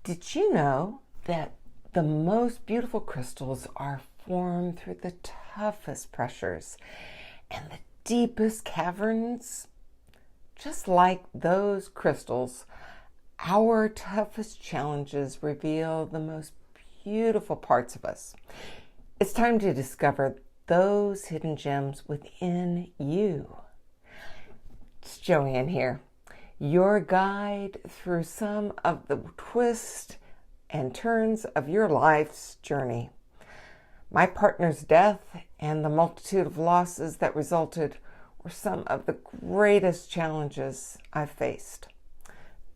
Did you know that the most beautiful crystals are formed through the toughest pressures and the deepest caverns? Just like those crystals, our toughest challenges reveal the most beautiful parts of us. It's time to discover those hidden gems within you. It's JoAnn here, your guide through some of the twists and turns of your life's journey. My partner's death and the multitude of losses that resulted were some of the greatest challenges I've faced.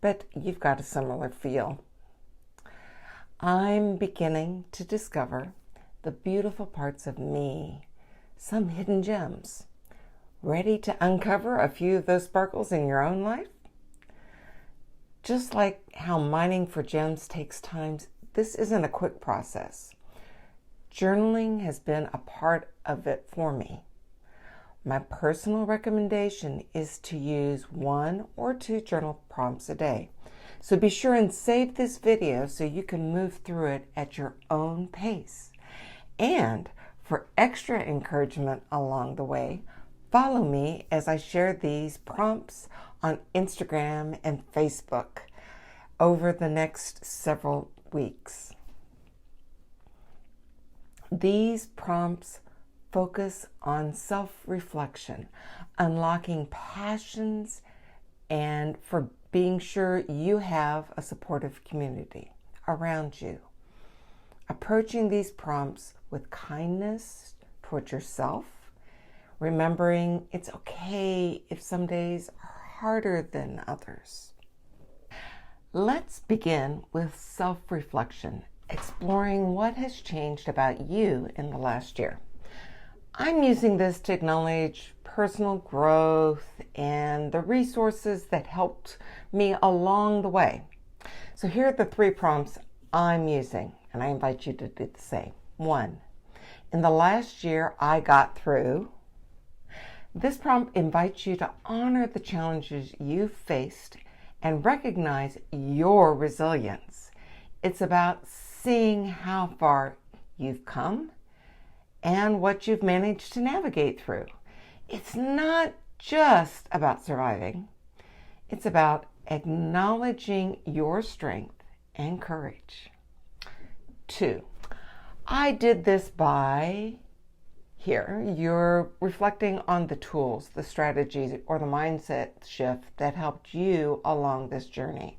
But you've got a similar feel. I'm beginning to discover the beautiful parts of me, some hidden gems. Ready to uncover a few of those sparkles in your own life? Just like how mining for gems takes time, this isn't a quick process. Journaling has been a part of it for me. My personal recommendation is to use 1 or 2 journal prompts a day. So be sure and save this video so you can move through it at your own pace. And for extra encouragement along the way, follow me as I share these prompts on Instagram and Facebook over the next several weeks. These prompts focus on self-reflection, unlocking passions, and for being sure you have a supportive community around you. Approaching these prompts with kindness toward yourself, remembering it's okay if some days are harder than others. Let's begin with self-reflection, exploring what has changed about you in the last year. I'm using this to acknowledge personal growth and the resources that helped me along the way. So here are the 3 prompts I'm using, and I invite you to do the same. 1, in the last year I got through. This prompt invites you to honor the challenges you've faced and recognize your resilience. It's about seeing how far you've come and what you've managed to navigate through. It's not just about surviving. It's about acknowledging your strength and courage. 2, I did this by here. You're reflecting on the tools, the strategies, or the mindset shift that helped you along this journey.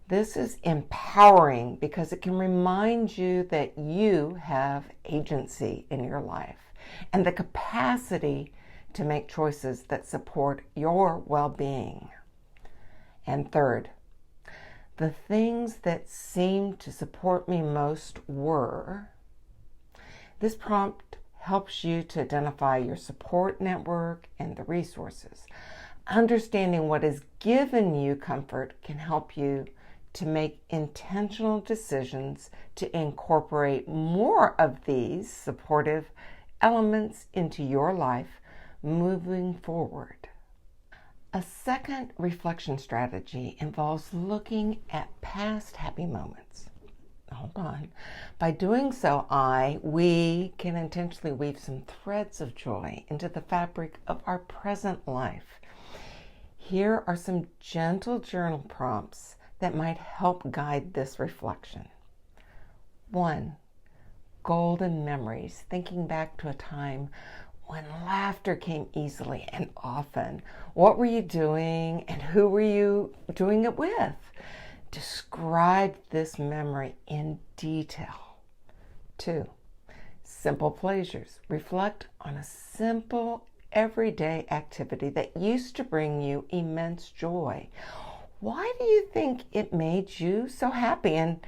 This is empowering because it can remind you that you have agency in your life and the capacity to make choices that support your well-being. And 3rd, the things that seemed to support me most were. This prompt helps you to identify your support network and the resources. Understanding what has given you comfort can help you to make intentional decisions to incorporate more of these supportive elements into your life moving forward. A second reflection strategy involves looking at past happy moments. Hold on. By doing so, we can intentionally weave some threads of joy into the fabric of our present life. Here are some gentle journal prompts that might help guide this reflection. 1, golden memories, thinking back to a time when laughter came easily and often. What were you doing and who were you doing it with? Describe this memory in detail. 2, simple pleasures. Reflect on a simple everyday activity that used to bring you immense joy. Why do you think it made you so happy, and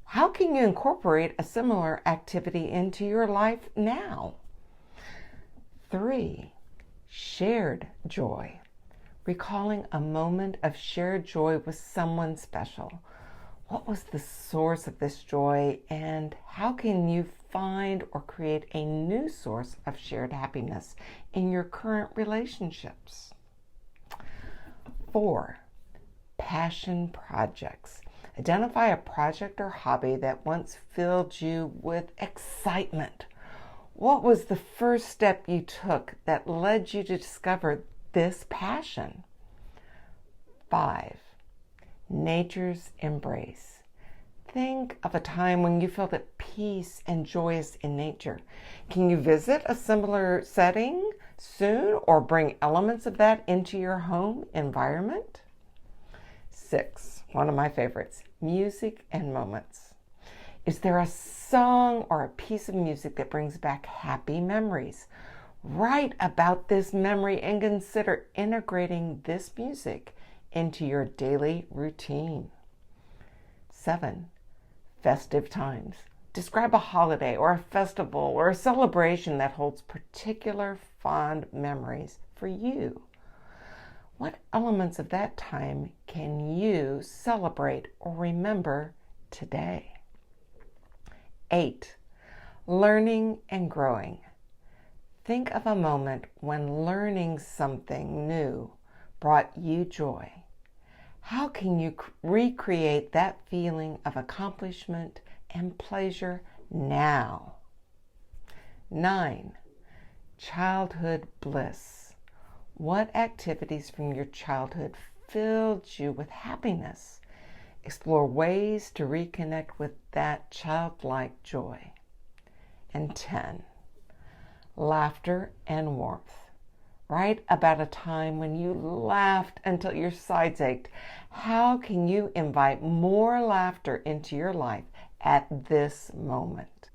how can you incorporate a similar activity into your life now? 3, shared joy. Recalling a moment of shared joy with someone special. What was the source of this joy, and how can you find or create a new source of shared happiness in your current relationships? 4, passion projects. Identify a project or hobby that once filled you with excitement. What was the first step you took that led you to discover this passion? 5. Nature's embrace. Think of a time when you felt at peace and joyous in nature. Can you visit a similar setting soon or bring elements of that into your home environment? 6. One of my favorites, music and moments. Is there a song or a piece of music that brings back happy memories? Write about this memory and consider integrating this music into your daily routine. 7. Festive times. Describe a holiday or a festival or a celebration that holds particular fond memories for you. What elements of that time can you celebrate or remember today? 8. Learning and growing. Think of a moment when learning something new brought you joy. How can you recreate that feeling of accomplishment and pleasure now? 9. Childhood bliss. What activities from your childhood filled you with happiness? Explore ways to reconnect with that childlike joy. And 10. Laughter and warmth. Write about a time when you laughed until your sides ached. How can you invite more laughter into your life at this moment?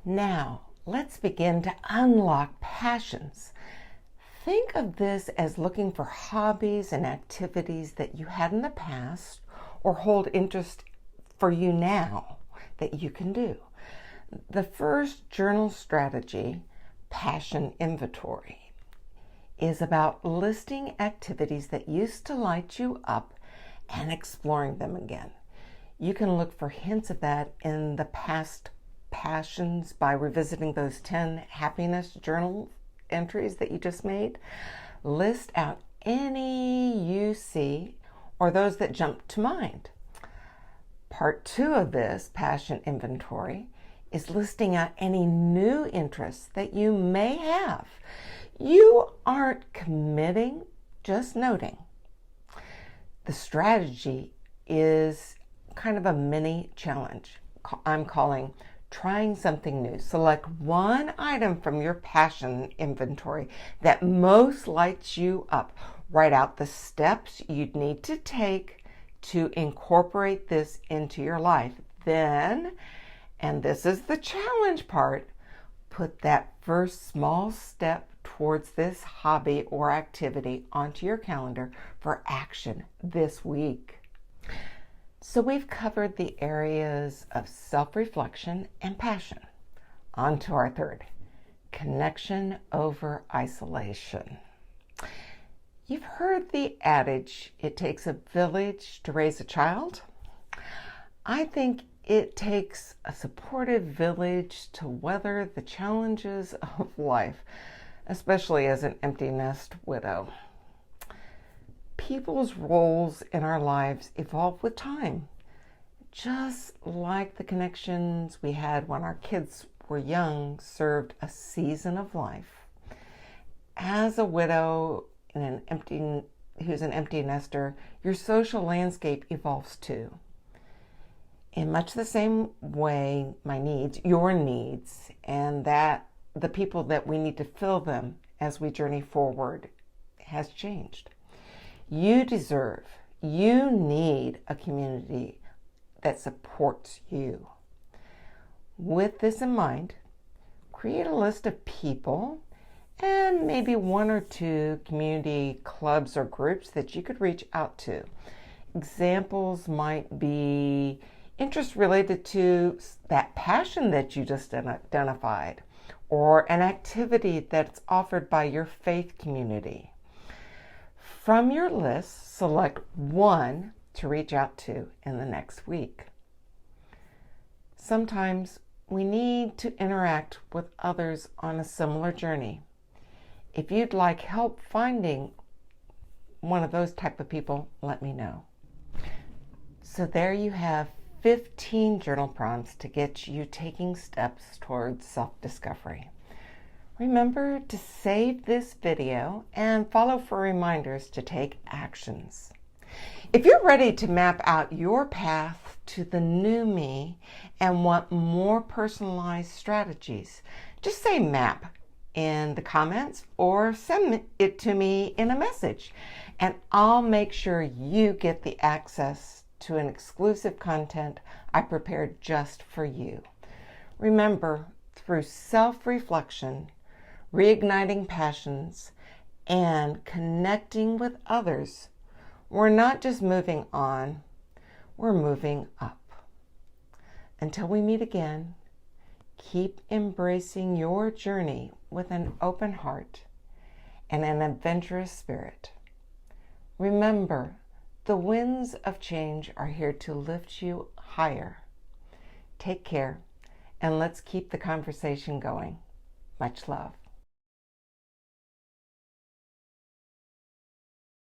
Now, let's begin to unlock passions. Think of this as looking for hobbies and activities that you had in the past or hold interest for you now that you can do. The first journal strategy, passion inventory, is about listing activities that used to light you up and exploring them again. You can look for hints of that in the past passions by revisiting those 10 happiness journal entries that you just made. List out any you see or those that jump to mind. Part 2 of this passion inventory is listing out any new interests that you may have. You aren't committing, just noting. The strategy is kind of a mini challenge I'm calling trying something new. Select one item from your passion inventory that most lights you up. Write out the steps you'd need to take to incorporate this into your life. Then, and this is the challenge part, put that first small step towards this hobby or activity onto your calendar for action this week. So we've covered the areas of self-reflection and passion. On to our third, connection over isolation. You've heard the adage, it takes a village to raise a child. I think it takes a supportive village to weather the challenges of life, especially as an empty nest widow. People's roles in our lives evolve with time, just like the connections we had when our kids were young served a season of life. As a widow who's an empty nester, your social landscape evolves too. In much the same way, my needs, your needs, and that the people that we need to fill them as we journey forward has changed. You need a community that supports you. With this in mind, create a list of people and maybe 1 or 2 community clubs or groups that you could reach out to. Examples might be interests related to that passion that you just identified, or an activity that's offered by your faith community. From your list, select one to reach out to in the next week. Sometimes we need to interact with others on a similar journey. If you'd like help finding one of those type of people, let me know. So there you have 15 journal prompts to get you taking steps towards self-discovery. Remember to save this video and follow for reminders to take actions. If you're ready to map out your path to the new me and want more personalized strategies, just say map in the comments or send it to me in a message, and I'll make sure you get the access to an exclusive content I prepared just for you. Remember, through self-reflection, reigniting passions, and connecting with others, we're not just moving on, we're moving up. Until we meet again, keep embracing your journey with an open heart and an adventurous spirit. Remember, the winds of change are here to lift you higher. Take care, and let's keep the conversation going. Much love.